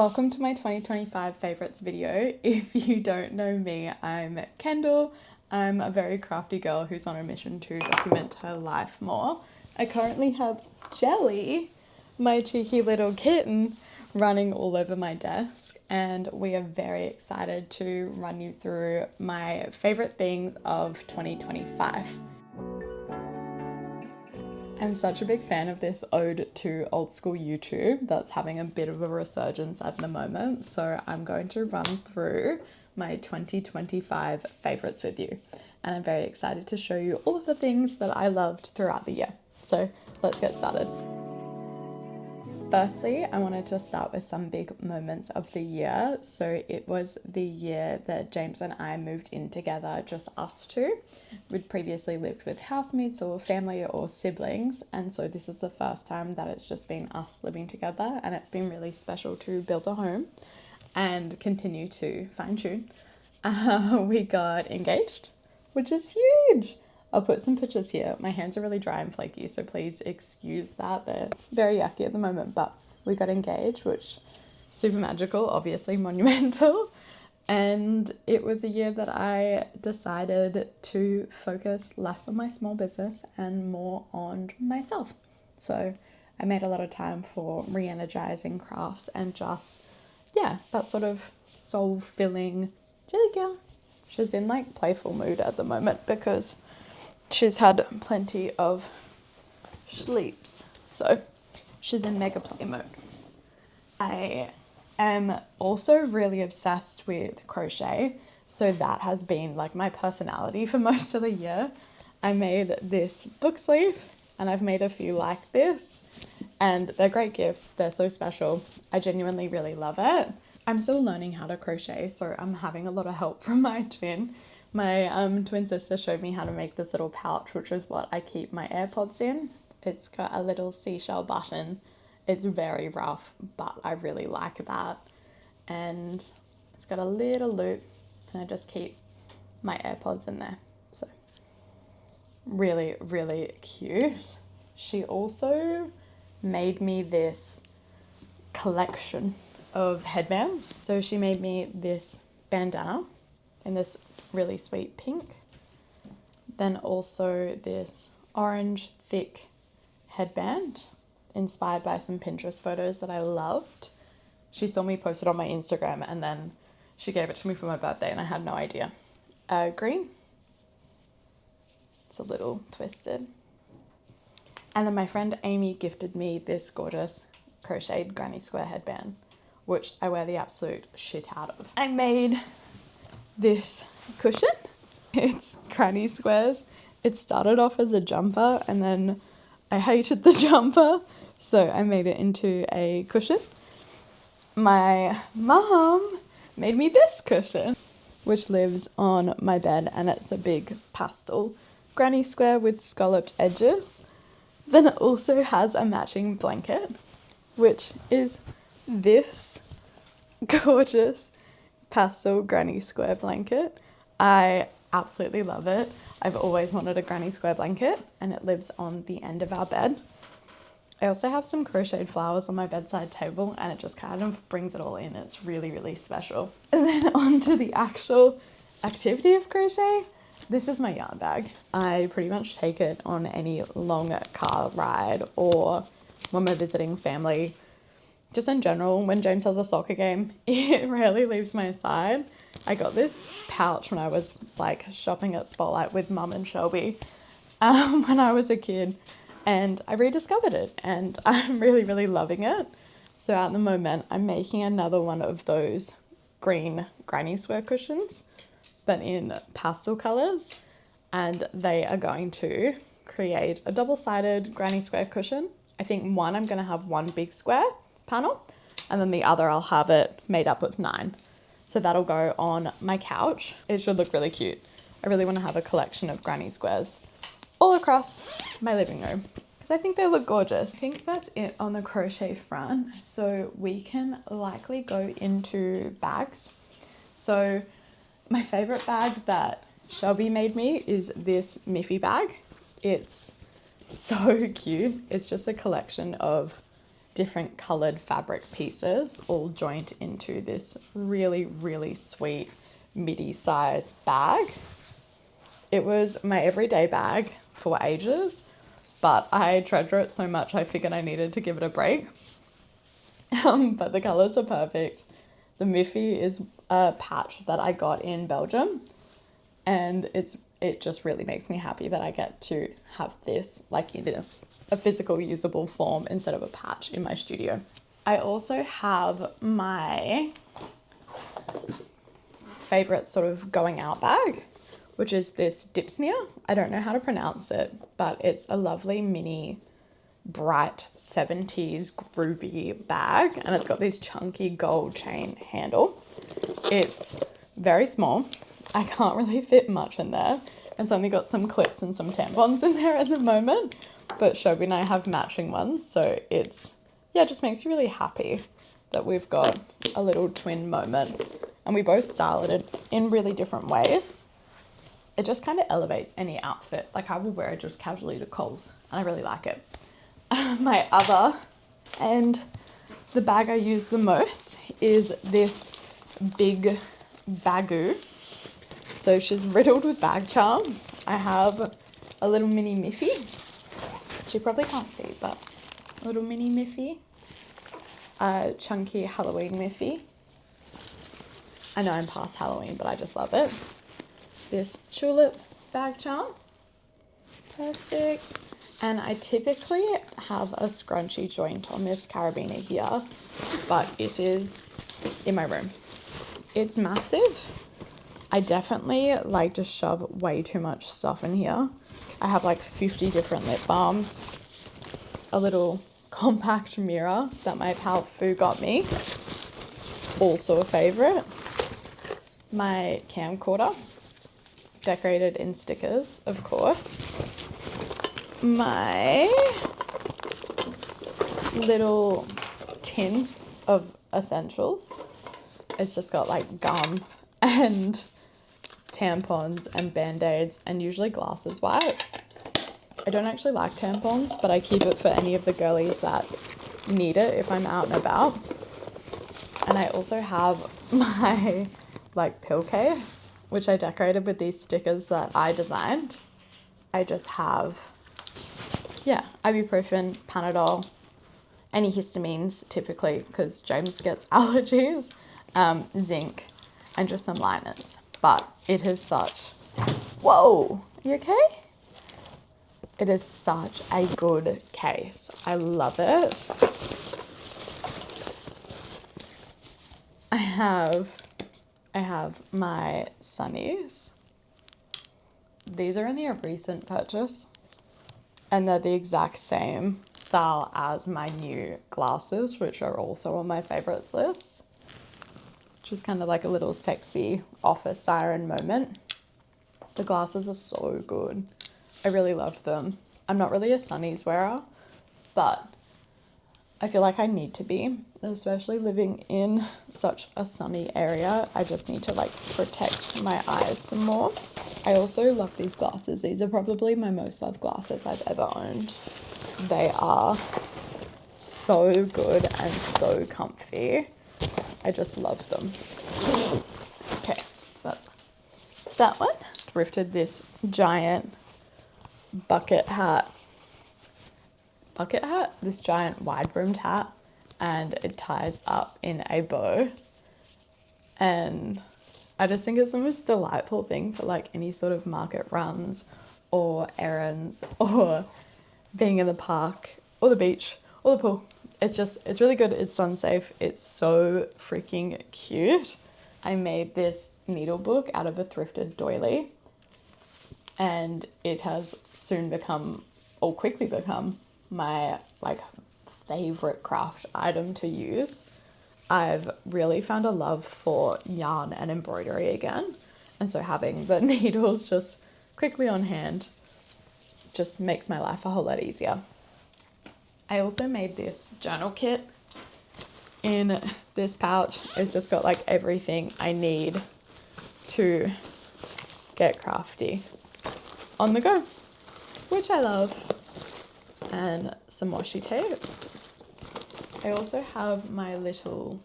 Welcome to my 2025 favorites video. If you don't know me, I'm Kendall. I'm a very crafty girl who's on a mission to document her life more. I currently have Jelly, my cheeky little kitten, running all over my desk, and we are very excited to run you through my favorite things of 2025. I'm such a big fan of this ode to old school YouTube that's having a bit of a resurgence at the moment. So I'm going to run through my 2025 favorites with you. And I'm very excited to show you all of the things that I loved throughout the year. So let's get started. Firstly, I wanted to start with some big moments of the year. So it was the year that James and I moved in together, just us two. We'd previously lived with housemates or family or siblings, and so this is the first time that it's just been us living together, and it's been really special to build a home and continue to fine-tune. We got engaged, which is huge. I'll put some pictures here. My hands are really dry and flaky, so please excuse that. They're very yucky at the moment, but we got engaged, which super magical, obviously monumental. And it was a year that I decided to focus less on my small business and more on myself. So I made a lot of time for re-energizing crafts and just, that sort of soul-filling Jelly girl. She's in like playful mood at the moment because she's had plenty of sleeps, so she's in mega play mode. I am also really obsessed with crochet, so that has been like my personality for most of the year. I made this book sleeve, and I've made a few like this, and they're great gifts. They're so special. I genuinely really love it. I'm still learning how to crochet, so I'm having a lot of help from my twin. My twin sister showed me how to make this little pouch, which is what I keep my AirPods in. It's got a little seashell button. It's very rough, but I really like that. And it's got a little loop, and I just keep my AirPods in there. So really, really cute. She also made me this collection of headbands. So she made me this bandana in this really sweet pink. Then also this orange thick headband inspired by some Pinterest photos that I loved. She saw me post it on my Instagram, and then she gave it to me for my birthday, and I had no idea. Green. It's a little twisted. And then my friend Amy gifted me this gorgeous crocheted granny square headband, which I wear the absolute shit out of. I made this cushion. It's granny squares. It started off as a jumper, and then I hated the jumper, so I made it into a cushion. My mom made me this cushion, which lives on my bed, and it's a big pastel granny square with scalloped edges. Then it also has a matching blanket, which is this gorgeous pastel granny square blanket. I absolutely love it. I've always wanted a granny square blanket, and it lives on the end of our bed. I also have some crocheted flowers on my bedside table, and it just kind of brings it all in. It's really, really special. And then on to the actual activity of crochet. This is my yarn bag. I pretty much take it on any long car ride or when we're visiting family. Just in general, when James has a soccer game, it rarely leaves my side. I got this pouch when I was like shopping at Spotlight with Mum and Shelby when I was a kid, and I rediscovered it, and I'm really, really loving it. So at the moment, I'm making another one of those green granny square cushions, but in pastel colours, and they are going to create a double-sided granny square cushion. I think I'm going to have one big square panel, and then the other I'll have it made up of 9. So that'll go on my couch. It should look really cute. I really want to have a collection of granny squares all across my living room because I think they look gorgeous. I think that's it on the crochet front. So we can likely go into bags. So my favorite bag that Shelby made me is this Miffy bag. It's so cute. It's just a collection of different coloured fabric pieces all joined into this really, really sweet midi size bag. It was my everyday bag for ages, but I treasure it so much I figured I needed to give it a break. But the colours are perfect. The Miffy is a patch that I got in Belgium, and it just really makes me happy that I get to have this like in a physical usable form instead of a patch in my studio. I also have my favourite sort of going out bag, which is this Dipsnea. I don't know how to pronounce it, but it's a lovely mini bright 70s groovy bag, and it's got this chunky gold chain handle. It's very small. I can't really fit much in there. It's only got some clips and some tampons in there at the moment, but Shobi and I have matching ones, so it's, yeah, it just makes you really happy that we've got a little twin moment, and we both style it in really different ways. It just kind of elevates any outfit. Like I will wear it just casually to Coles, and I really like it. My other, and the bag I use the most, is this big Bagoo. So she's riddled with bag charms. I have a little mini Miffy, which you probably can't see, but a little mini Miffy, a chunky Halloween Miffy. I know I'm past Halloween, but I just love it. This tulip bag charm, perfect. And I typically have a scrunchy joint on this carabiner here, but it is in my room. It's massive. I definitely like to shove way too much stuff in here. I have like 50 different lip balms, a little compact mirror that my pal Fu got me, also a favourite. My camcorder, decorated in stickers, of course. My little tin of essentials. It's just got like gum and tampons and band-aids and usually glasses wipes. I don't actually like tampons, but I keep it for any of the girlies that need it if I'm out and about. And I also have my like pill case, which I decorated with these stickers that I designed. I just have, yeah, ibuprofen, Panadol, any histamines typically because James gets allergies, zinc, and just some liners. But it is such, whoa, you okay? It is such a good case. I love it. I have my sunnies. These are only a recent purchase, and they're the exact same style as my new glasses, which are also on my favorites list. Just kind of like a little sexy office siren moment. The glasses are so good. I really love them. I'm not really a sunnies wearer, but I feel like I need to be, especially living in such a sunny area. I just need to like protect my eyes some more. I also love these glasses. These are probably my most loved glasses I've ever owned. They are so good and so comfy. I just love them. Okay, that's that one. Thrifted this giant bucket hat, this giant wide-brimmed hat, and it ties up in a bow. And I just think it's the most delightful thing for like any sort of market runs or errands or being in the park or the beach or the pool. It's really good. It's sun safe. It's so freaking cute. I made this needle book out of a thrifted doily, and it has quickly become my like favorite craft item to use. I've really found a love for yarn and embroidery again, and so having the needles just quickly on hand just makes my life a whole lot easier. I also made this journal kit in this pouch. It's just got like everything I need to get crafty on the go, which I love, and some washi tapes. I also have my little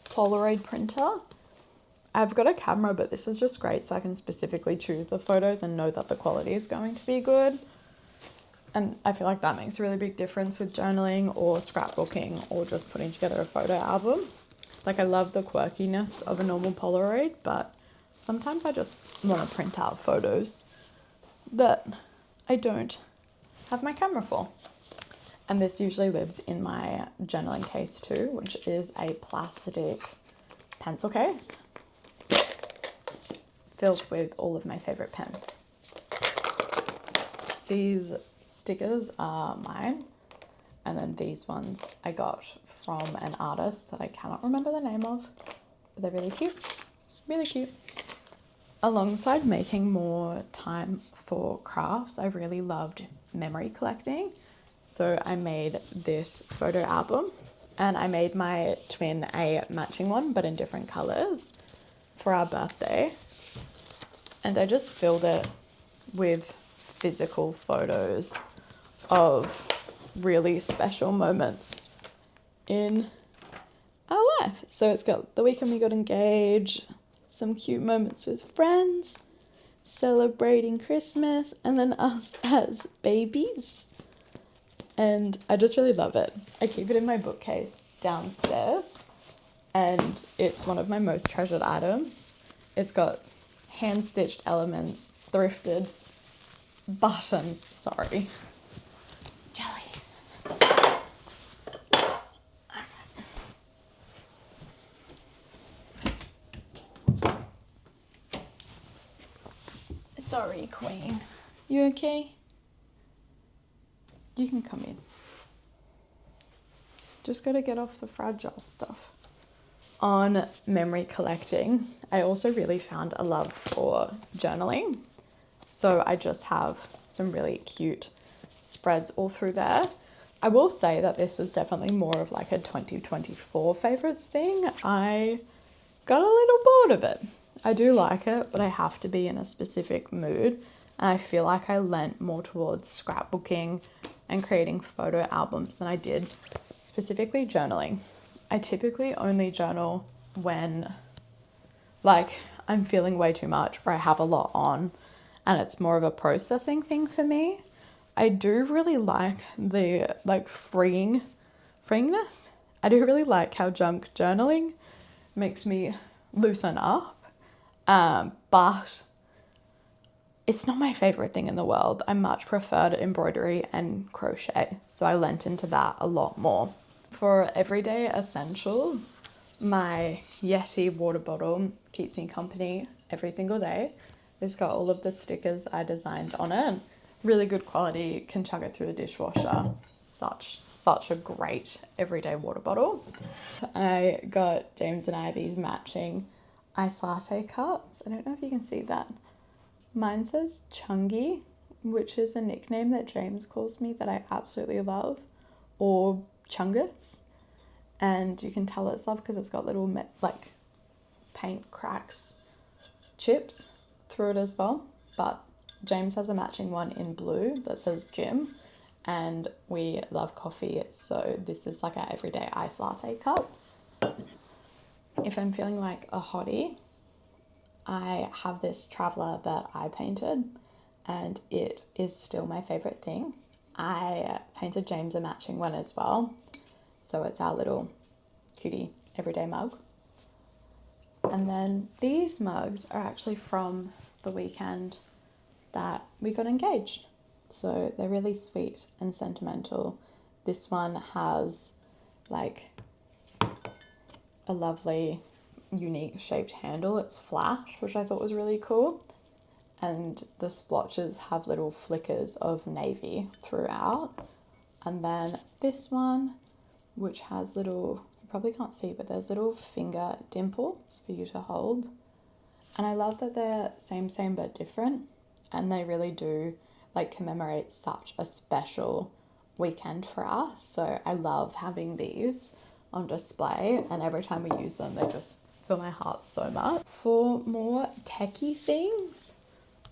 Polaroid printer. I've got a camera, but this is just great so I can specifically choose the photos and know that the quality is going to be good. And I feel like that makes a really big difference with journaling or scrapbooking or just putting together a photo album. Like, I love the quirkiness of a normal Polaroid, but sometimes I just want to print out photos that I don't have my camera for. And this usually lives in my journaling case too, which is a plastic pencil case filled with all of my favorite pens. These stickers are mine, and then these ones I got from an artist that I cannot remember the name of, but they're really cute, really cute. Alongside making more time for crafts, I really loved memory collecting. So I made this photo album, and I made my twin a matching one, but in different colors for our birthday. And I just filled it with physical photos of really special moments in our life. So it's got the weekend we got engaged, some cute moments with friends, celebrating Christmas, and then us as babies. And I just really love it. I keep it in my bookcase downstairs, and it's one of my most treasured items. It's got hand-stitched elements, thrifted buttons, sorry. Jelly. Sorry, Queen. You okay? You can come in. Just gotta get off the fragile stuff. On memory collecting, I also really found a love for journaling. So I just have some really cute spreads all through there. I will say that this was definitely more of like a 2024 favorites thing. I got a little bored of it. I do like it, but I have to be in a specific mood. And I feel like I lent more towards scrapbooking and creating photo albums than I did specifically journaling. I typically only journal when like I'm feeling way too much or I have a lot on and it's more of a processing thing for me. I do really like the like freeingness. I do really like how junk journaling makes me loosen up. But it's not my favorite thing in the world. I much preferred embroidery and crochet, so I lent into that a lot more. For everyday essentials, my Yeti water bottle keeps me company every single day. It's got all of the stickers I designed on it. Really good quality, can chuck it through the dishwasher. Such a great everyday water bottle. I got James and I these matching ice latte cups. I don't know if you can see that. Mine says Chungy, which is a nickname that James calls me that I absolutely love, or Chungus. And you can tell it's love because it's got little like paint cracks, chips through it as well. But James has a matching one in blue that says Jim, and we love coffee, so this is like our everyday ice latte cups. If I'm feeling like a hottie, I have this traveller that I painted, and it is still my favourite thing. I painted James a matching one as well, so it's our little cutie everyday mug. And then these mugs are actually from the weekend that we got engaged, so they're really sweet and sentimental. This one has like a lovely unique shaped handle. It's flat, which I thought was really cool, and the splotches have little flickers of navy throughout. And then this one, which has little, you probably can't see, but there's little finger dimples for you to hold. And I love that they're same but different, and they really do like commemorate such a special weekend for us. So I love having these on display, and every time we use them, they just fill my heart so much. For more techie things,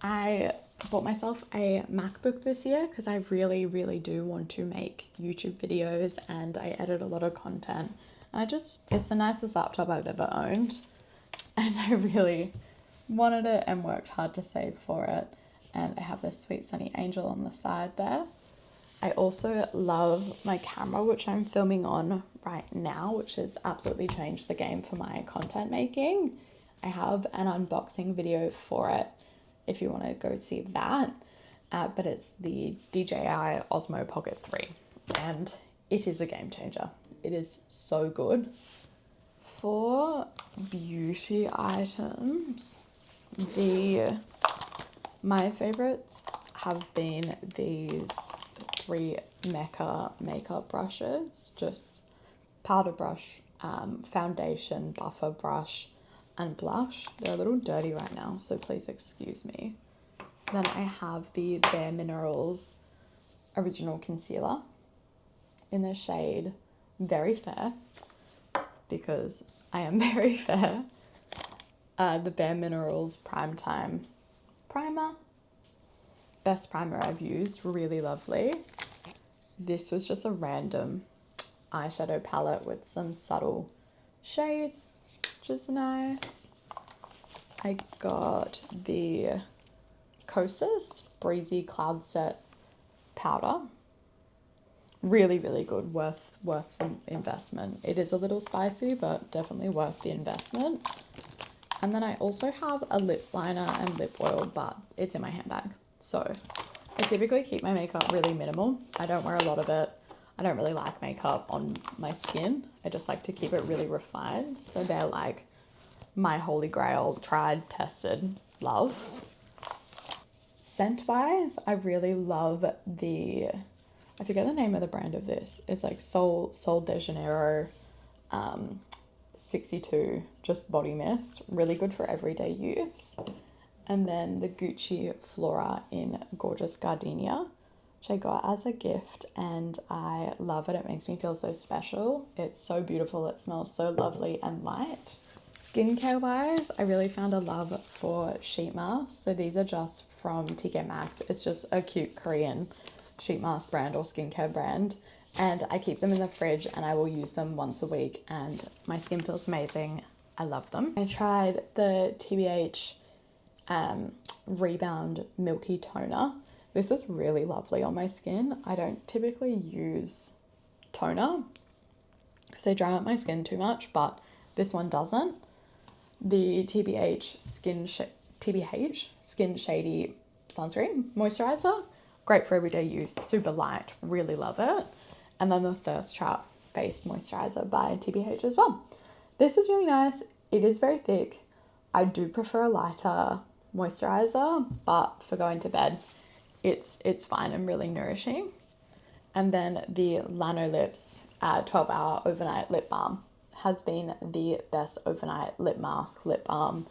I bought myself a MacBook this year because I really, really do want to make YouTube videos and I edit a lot of content. And it's the nicest laptop I've ever owned. And I really wanted it and worked hard to save for it. And I have this sweet sunny angel on the side there. I also love my camera, which I'm filming on right now, which has absolutely changed the game for my content making. I have an unboxing video for it if you want to go see that. But it's the DJI Osmo Pocket 3 and it is a game changer. It is so good. For beauty items, my favorites have been these 3 Mecca makeup brushes, just powder brush, foundation, buffer brush, and blush. They're a little dirty right now, so please excuse me. Then I have the Bare Minerals Original Concealer in the shade Very Fair, because I am very fair. The Bare Minerals Prime Time Primer. Best primer I've used, really lovely. This was just a random eyeshadow palette with some subtle shades, which is nice. I got the Kosas Breezy Cloud Set powder. Really, really good, worth the investment. It is a little spicy, but definitely worth the investment. And then I also have a lip liner and lip oil, but it's in my handbag. So I typically keep my makeup really minimal. I don't wear a lot of it. I don't really like makeup on my skin. I just like to keep it really refined. So they're like my holy grail, tried, tested, love. Scent wise, I really love I forget the name of the brand of this. It's like Sol de Janeiro 62 just body mist. Really good for everyday use. And then the Gucci Flora in Gorgeous Gardenia, which I got as a gift and I love it. It makes me feel so special. It's so beautiful. It smells so lovely and light. Skincare wise, I really found a love for sheet masks. So these are just from TK Maxx. It's just a cute Korean sheet mask brand or skincare brand. And I keep them in the fridge and I will use them once a week and my skin feels amazing. I love them. I tried the TBH Rebound Milky Toner. This is really lovely on my skin. I don't typically use toner because they dry out my skin too much, but this one doesn't. The TBH Skin Shady Sunscreen Moisturizer. Great for everyday use, super light, really love it. And then the Thirst Trap Face Moisturizer by TBH as well. This is really nice. It is very thick. I do prefer a lighter moisturizer, but for going to bed, it's fine and really nourishing. And then the Lanolips 12-hour overnight lip balm has been the best overnight lip mask, lip balm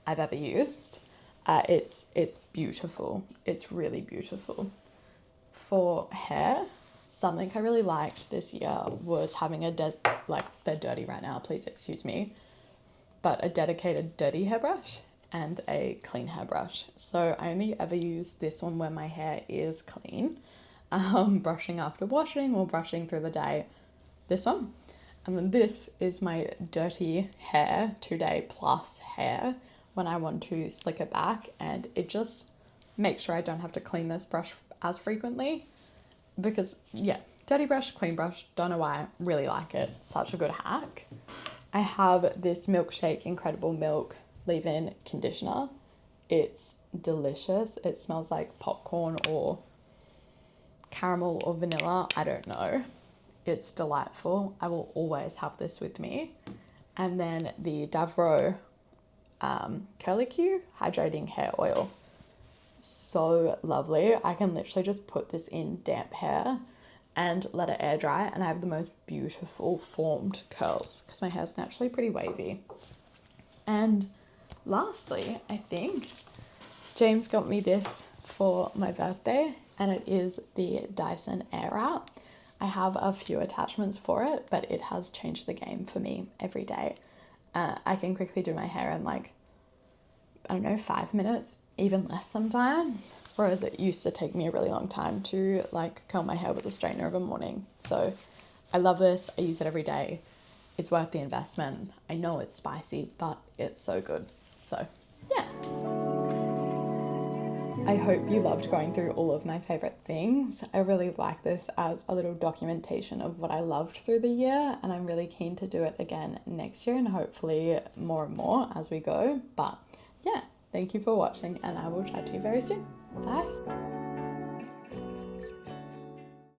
I've ever used. It's beautiful. It's really beautiful. For hair, something I really liked this year was having they're dirty right now, please excuse me, but a dedicated dirty hairbrush and a clean hairbrush. So I only ever use this one when my hair is clean, brushing after washing or brushing through the day, this one. And then this is my dirty hair, 2-day plus hair, when I want to slick it back, and it just makes sure I don't have to clean this brush as frequently because dirty brush, clean brush, don't know why, really like it. Such a good hack. I have this Milkshake Incredible Milk leave-in conditioner. It's delicious. It smells like popcorn or caramel or vanilla. I don't know. It's delightful. I will always have this with me. And then the Davro Curly Q Hydrating Hair Oil. So lovely. I can literally just put this in damp hair and let it air dry and I have the most beautiful formed curls because my hair's naturally pretty wavy. And lastly, I think James got me this for my birthday and it is the Dyson Airwrap. I have a few attachments for it, but it has changed the game for me every day. I can quickly do my hair in like I don't know, 5 minutes, even less sometimes. Whereas it used to take me a really long time to like curl my hair with a straightener of a morning. So I love this. I use it every day. It's worth the investment. I know it's spicy, but it's so good. So yeah. I hope you loved going through all of my favorite things. I really like this as a little documentation of what I loved through the year, and I'm really keen to do it again next year and hopefully more and more as we go. But yeah, thank you for watching, and I will chat to you very soon. Bye.